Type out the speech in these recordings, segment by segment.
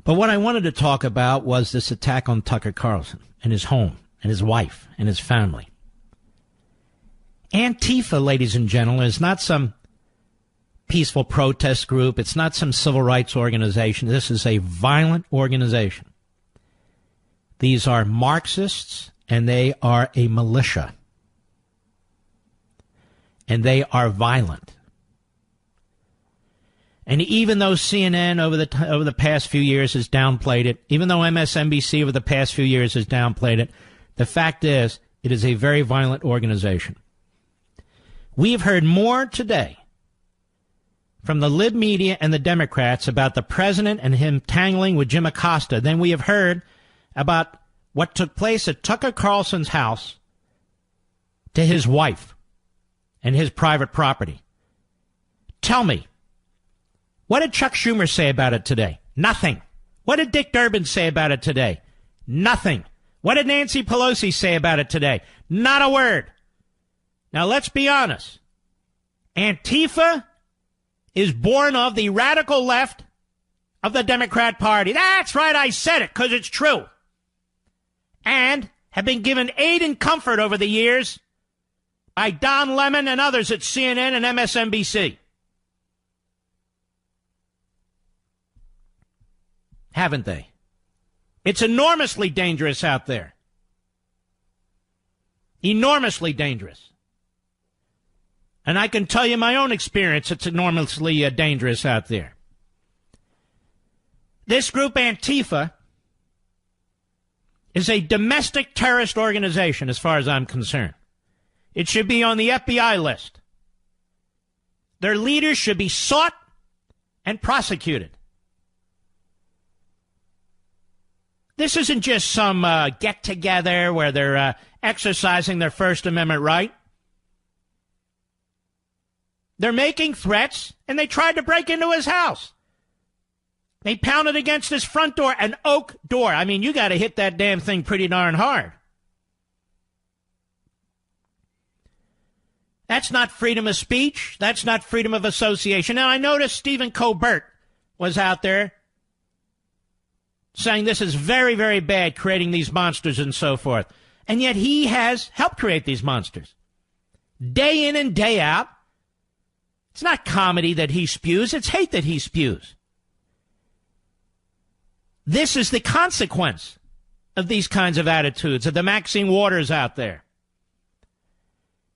But what I wanted to talk about was this attack on Tucker Carlson and his home and his wife and his family. Antifa, ladies and gentlemen, is not some peaceful protest group. It's not some civil rights organization. This is a violent organization. These are Marxists, and they are a militia. And they are violent. And even though CNN over the past few years has downplayed it, even though MSNBC over the past few years has downplayed it, the fact is, it is a very violent organization. We've heard more today from the lib media and the Democrats about the president and him tangling with Jim Acosta than we have heard about what took place at Tucker Carlson's house to his wife and his private property. Tell me, what did Chuck Schumer say about it today? Nothing. What did Dick Durbin say about it today? Nothing. What did Nancy Pelosi say about it today? Not a word. Now, let's be honest. Antifa is born of the radical left of the Democrat Party. That's right, I said it, because it's true. And have been given aid and comfort over the years by Don Lemon and others at CNN and MSNBC. Haven't they? It's enormously dangerous out there. Enormously dangerous. And I can tell you my own experience, it's enormously dangerous out there. This group, Antifa, is a domestic terrorist organization as far as I'm concerned. It should be on the FBI list. Their leaders should be sought and prosecuted. This isn't just some get-together where they're exercising their First Amendment right. They're making threats, and they tried to break into his house. They pounded against his front door, an oak door. I mean, you got to hit that damn thing pretty darn hard. That's not freedom of speech. That's not freedom of association. Now, I noticed Stephen Colbert was out there saying this is very, very bad, creating these monsters and so forth. And yet he has helped create these monsters. Day in and day out. It's not comedy that he spews, it's hate that he spews. This is the consequence of these kinds of attitudes, of the Maxine Waters out there.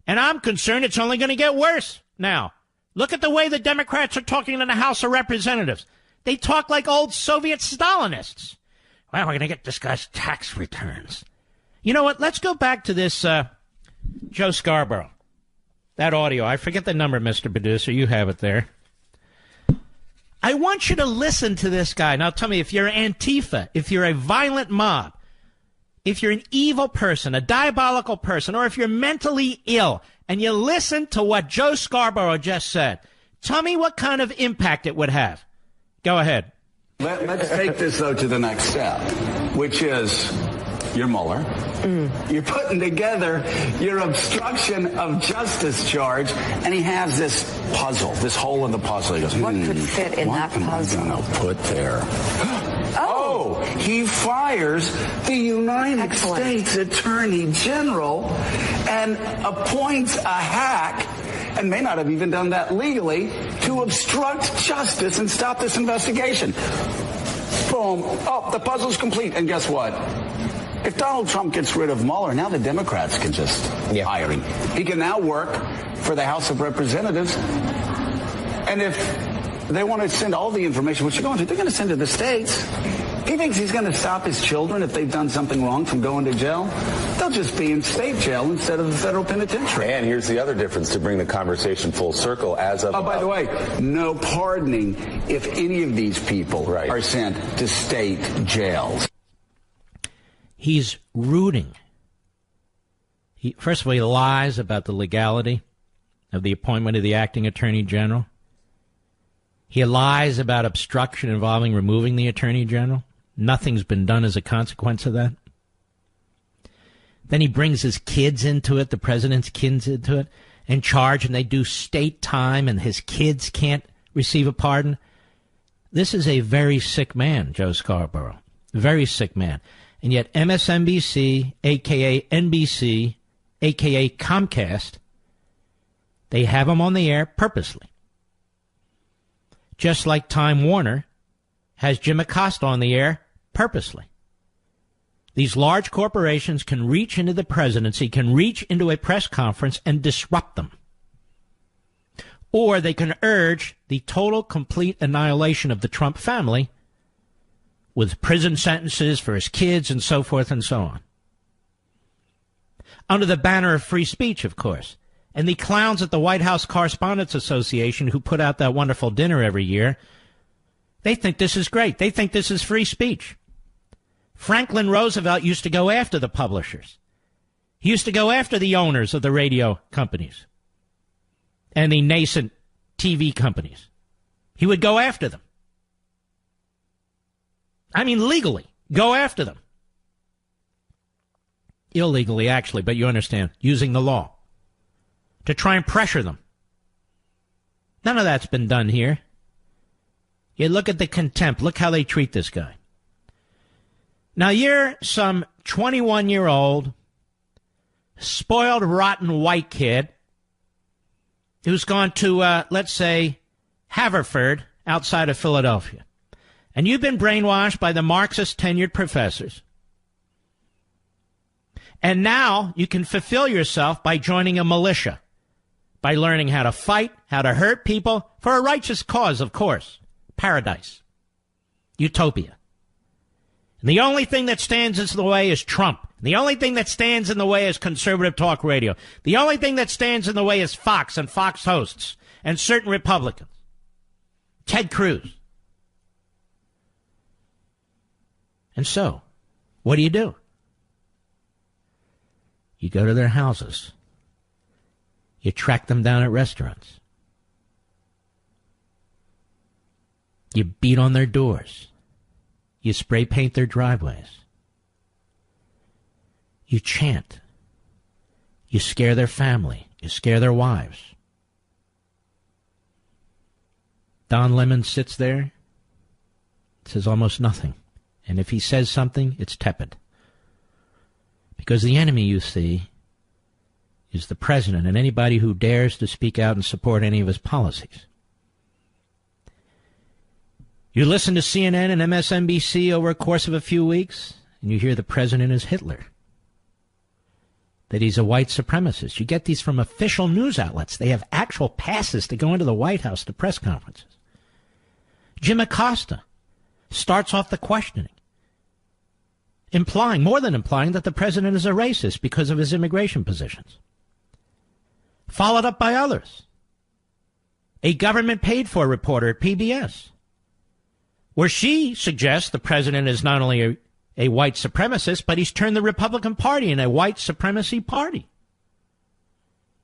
And I'm concerned it's only going to get worse now. Look at the way the Democrats are talking in the House of Representatives. They talk like old Soviet Stalinists. Well, we're going to discuss tax returns. You know what? Let's go back to this Joe Scarborough. That audio. I forget the number, Mr. Producer. You have it there. I want you to listen to this guy. Now tell me, if you're Antifa, if you're a violent mob, if you're an evil person, a diabolical person, or if you're mentally ill, and you listen to what Joe Scarborough just said, tell me what kind of impact it would have. Go ahead. Let's take this, though, to the next step, which is your Mueller. You're putting together your obstruction of justice charge, and he has this puzzle, this hole in the puzzle. He goes, what could fit in that puzzle? What am I going to put there? Oh, he fires the United States Attorney General and appoints a hack, and may not have even done that legally, to obstruct justice and stop this investigation. Boom. Oh, the puzzle's complete. And guess what? If Donald Trump gets rid of Mueller, now the Democrats can just hire him. He can now work for the House of Representatives. And if they want to send all the information, which they're going to, they're going to send to the states. He thinks he's going to stop his children if they've done something wrong from going to jail. They'll just be in state jail instead of the federal penitentiary. And here's the other difference to bring the conversation full circle as of... Oh, by the way, no pardoning if any of these people are sent to state jails. He's rooting. First of all, he lies about the legality of the appointment of the acting attorney general. He lies about obstruction involving removing the attorney general. Nothing's been done as a consequence of that. Then he brings his kids into it, the president's kids into it, and charge, and they do state time, and his kids can't receive a pardon. This is a very sick man, Joe Scarborough. Very sick man. And yet MSNBC, a.k.a. NBC, a.k.a. Comcast, they have him on the air purposely. Just like Time Warner has Jim Acosta on the air purposely. These large corporations can reach into the presidency, can reach into a press conference and disrupt them. Or they can urge the total, complete annihilation of the Trump family with prison sentences for his kids and so forth and so on. Under the banner of free speech, of course. And the clowns at the White House Correspondents Association who put out that wonderful dinner every year, they think this is great. They think this is free speech. Franklin Roosevelt used to go after the publishers. He used to go after the owners of the radio companies and the nascent TV companies. He would go after them. I mean, legally, go after them. Illegally, actually, but you understand, using the law to try and pressure them. None of that's been done here. You look at the contempt. Look how they treat this guy. Now, you're some 21-year-old, spoiled, rotten white kid who's gone to, let's say, Haverford outside of Philadelphia. And you've been brainwashed by the Marxist tenured professors. And now you can fulfill yourself by joining a militia, by learning how to fight, how to hurt people, for a righteous cause, of course. Paradise. Utopia. And the only thing that stands in the way is Trump. The only thing that stands in the way is conservative talk radio. The only thing that stands in the way is Fox and Fox hosts and certain Republicans. Ted Cruz. And so, what do? You go to their houses. You track them down at restaurants. You beat on their doors. You spray paint their driveways. You chant. You scare their family. You scare their wives. Don Lemon sits there, says almost nothing. And if he says something, it's tepid. Because the enemy, you see, is the president and anybody who dares to speak out and support any of his policies. You listen to CNN and MSNBC over a course of a few weeks, and you hear the president is Hitler, that he's a white supremacist. You get these from official news outlets. They have actual passes to go into the White House to press conferences. Jim Acosta starts off the questioning, more than implying that the president is a racist because of his immigration positions. Followed up by others. A government-paid-for reporter at PBS, where she suggests the president is not only a white supremacist, but he's turned the Republican Party into a white supremacy party.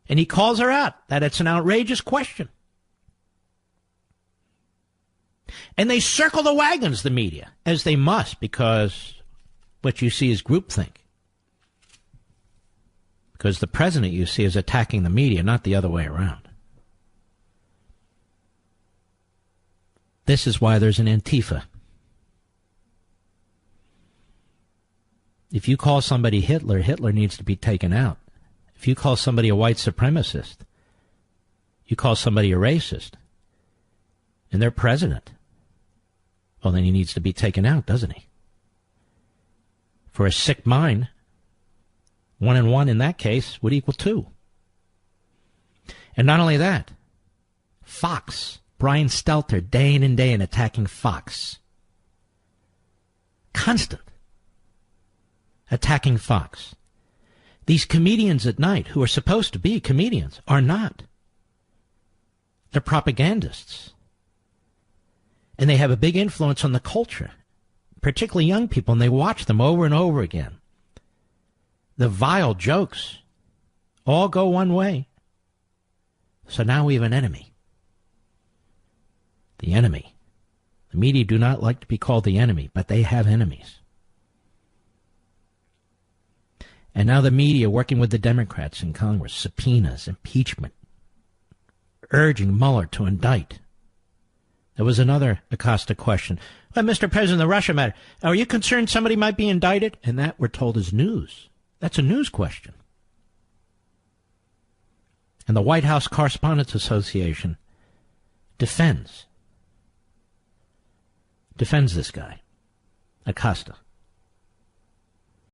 And he calls her out that it's an outrageous question. And they circle the wagons, the media, as they must, because what you see is groupthink. Because the president, you see, is attacking the media, not the other way around. This is why there's an Antifa. If you call somebody Hitler, Hitler needs to be taken out. If you call somebody a white supremacist, you call somebody a racist, and they're president, well, then he needs to be taken out, doesn't he? For a sick mind, 1 and 1 in that case would equal 2. And not only that, Fox, Brian Stelter, day in and day in attacking Fox. Constant. Attacking Fox. These comedians at night, who are supposed to be comedians, are not. They're propagandists. And they have a big influence on the culture, particularly young people, and they watch them over and over again. The vile jokes all go one way. So now we have an enemy. The enemy. The media do not like to be called the enemy, but they have enemies. And now the media, working with the Democrats in Congress, subpoenas, impeachment, urging Mueller to indict. There was another Acosta question. Well, Mr. President, the Russia matter. Are you concerned somebody might be indicted? And that, we're told, is news. That's a news question. And the White House Correspondents Association defends this guy, Acosta.